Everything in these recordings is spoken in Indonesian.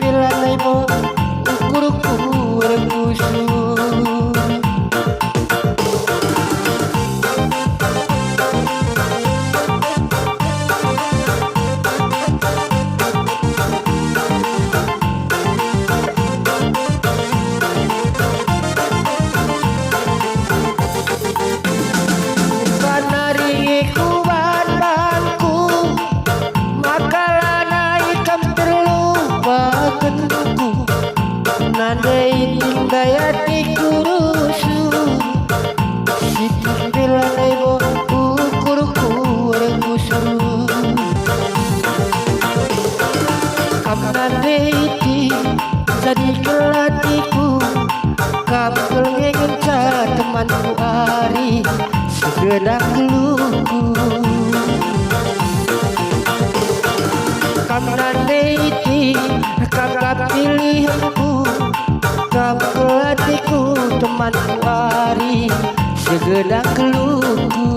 pilanay mo ukur-ukur ang puso. Nandai tingdaya di kurusu Situ pilanay mo ukur-ukur ang puso. Kam nandai di jadi kelatiku Kam kelengeng ca temanku ari segedang geluku. Kam nandai di kakak pilihanku Kamu kelatiku temanku ari segedang geluku.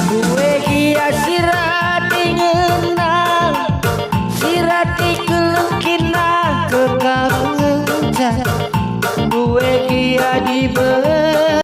Gue kia sirati ngenang sirati kelengkina ke kamu ngejar. Gue kia diberi